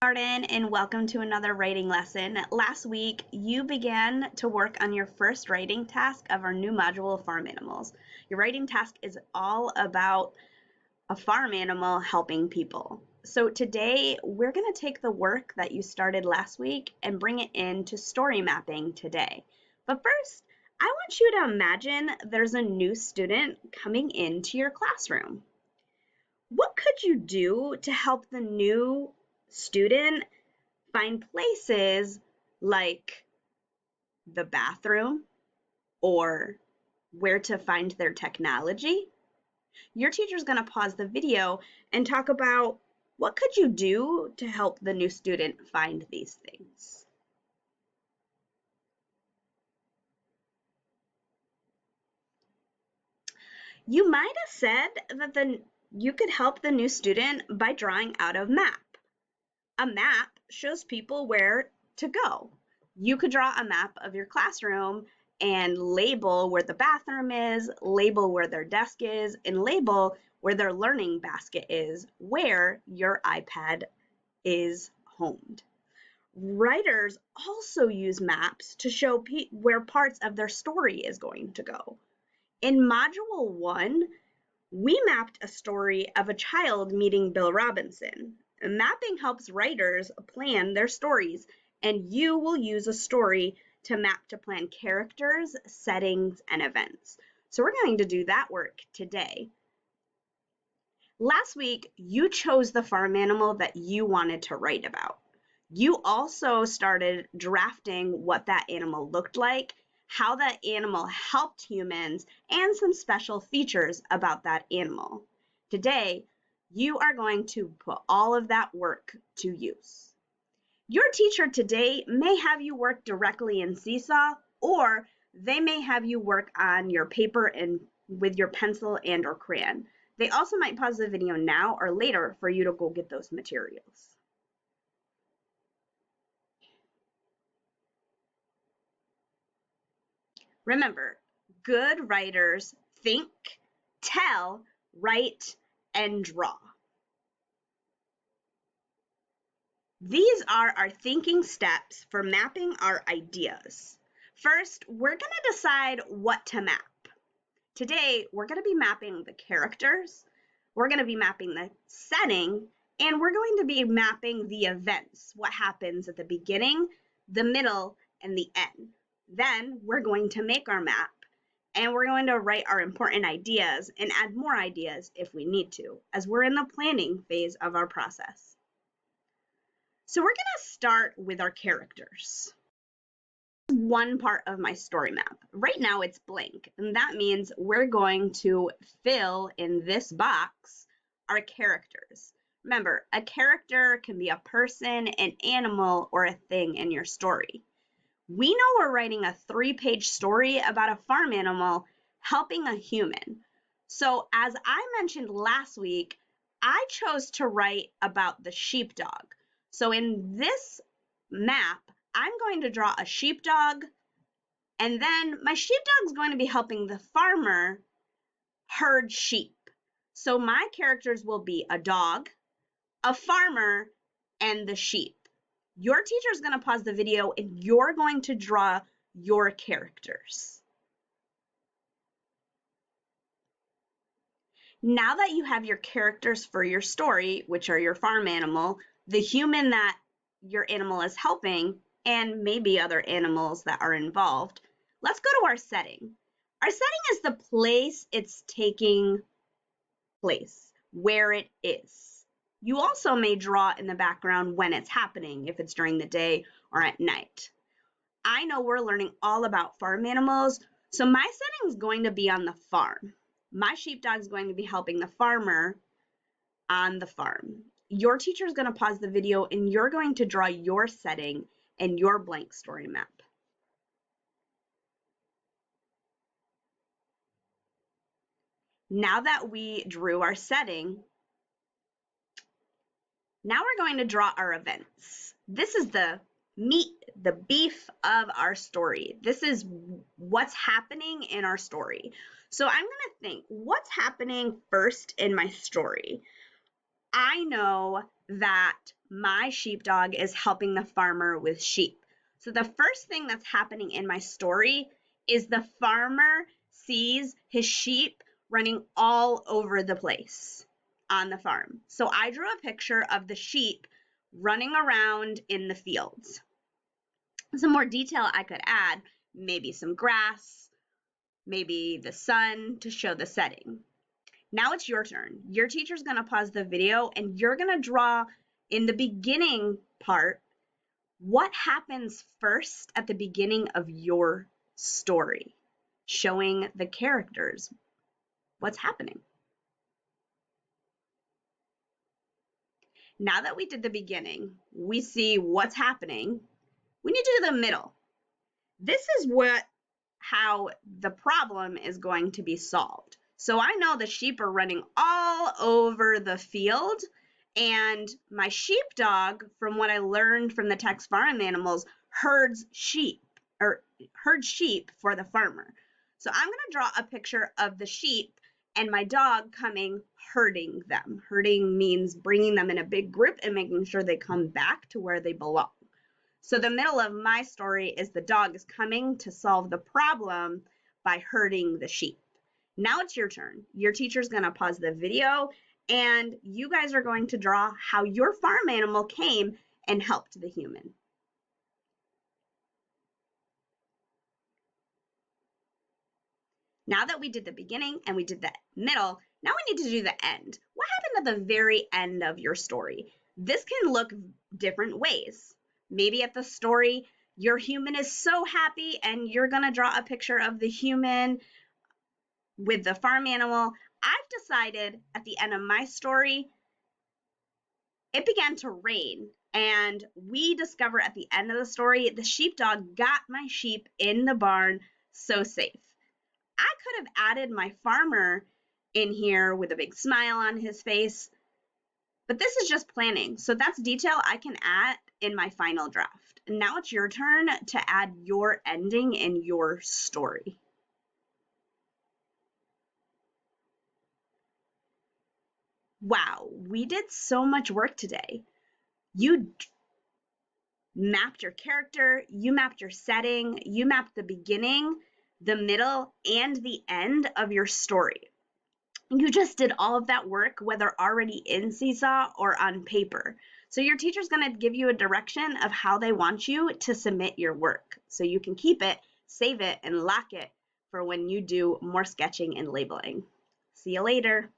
Arden, and welcome to another writing lesson. Last week, you began to work on your first writing task of our new module, Farm Animals. Your writing task is all about a farm animal helping people. So today, we're going to take the work that you started last week and bring it into story mapping today. But first, I want you to imagine there's a new student coming into your classroom. What could you do to help the new student find places like the bathroom or where to find their technology? Your teacher's going to pause the video and talk about what could you do to help the new student find these things. You might have said that you could help the new student by drawing out a map. A map shows people where to go. You could draw a map of your classroom and label where the bathroom is, label where their desk is, and label where their learning basket is, where your iPad is homed. Writers also use maps to show where parts of their story is going to go. In Module 1, we mapped a story of a child meeting Bill Robinson. Mapping helps writers plan their stories, and you will use a story to map to plan characters, settings, and events. So we're going to do that work today. Last week, you chose the farm animal that you wanted to write about. You also started drafting what that animal looked like, how that animal helped humans, and some special features about that animal. Today, you are going to put all of that work to use. Your teacher today may have you work directly in Seesaw, or they may have you work on your paper and with your pencil and or crayon. They also might pause the video now or later for you to go get those materials. Remember, good writers think, tell, write, and draw. These are our thinking steps for mapping our ideas. First, we're going to decide what to map. Today, we're going to be mapping the characters, we're going to be mapping the setting, and we're going to be mapping the events, what happens at the beginning, the middle, and the end. Then we're going to make our map, and we're going to write our important ideas and add more ideas if we need to, as we're in the planning phase of our process. So we're going to start with our characters. One part of my story map. Right now it's blank, and that means we're going to fill in this box our characters. Remember, a character can be a person, an animal, or a thing in your story. We know we're writing a 3-page story about a farm animal helping a human. So as I mentioned last week, I chose to write about the sheepdog. So in this map, I'm going to draw a sheepdog, and then my sheepdog is going to be helping the farmer herd sheep. So my characters will be a dog, a farmer, and the sheep. Your teacher is going to pause the video and you're going to draw your characters. Now that you have your characters for your story, which are your farm animal, the human that your animal is helping, and maybe other animals that are involved, let's go to our setting. Our setting is the place it's taking place, where it is. You also may draw in the background when it's happening, if it's during the day or at night. I know we're learning all about farm animals, so my setting is going to be on the farm. My sheepdog is going to be helping the farmer on the farm. Your teacher is going to pause the video and you're going to draw your setting and your blank story map. Now that we drew our setting, now we're going to draw our events. This is the meat, the beef of our story. This is what's happening in our story. So I'm going to think, what's happening first in my story? I know that my sheepdog is helping the farmer with sheep. So the first thing that's happening in my story is the farmer sees his sheep running all over the place on the farm. So I drew a picture of the sheep running around in the fields. Some more detail I could add, maybe some grass, maybe the sun to show the setting. Now it's your turn. Your teacher's going to pause the video and you're going to draw in the beginning part what happens first at the beginning of your story, showing the characters what's happening. Now that we did the beginning, we see what's happening. We need to do the middle. This is how the problem is going to be solved. So I know the sheep are running all over the field, and my sheepdog, from what I learned from the text farm animals, herds sheep for the farmer. So I'm going to draw a picture of the sheep and my dog coming herding them. Herding means bringing them in a big group and making sure they come back to where they belong. So the middle of my story is the dog is coming to solve the problem by herding the sheep. Now it's your turn. Your teacher's going to pause the video and you guys are going to draw how your farm animal came and helped the human. Now that we did the beginning and we did the middle, now we need to do the end. What happened at the very end of your story? This can look different ways. Maybe at the story, your human is so happy and you're going to draw a picture of the human with the farm animal. I've decided at the end of my story, it began to rain and we discover at the end of the story, the sheepdog got my sheep in the barn so safe. I could have added my farmer in here with a big smile on his face, but this is just planning. So that's detail I can add in my final draft. Now it's your turn to add your ending in your story. Wow, we did so much work today. You mapped your character, you mapped your setting, you mapped the beginning, the middle, and the end of your story. You just did all of that work, whether already in Seesaw or on paper. So your teacher's going to give you a direction of how they want you to submit your work. So you can keep it, save it, and lock it for when you do more sketching and labeling. See you later.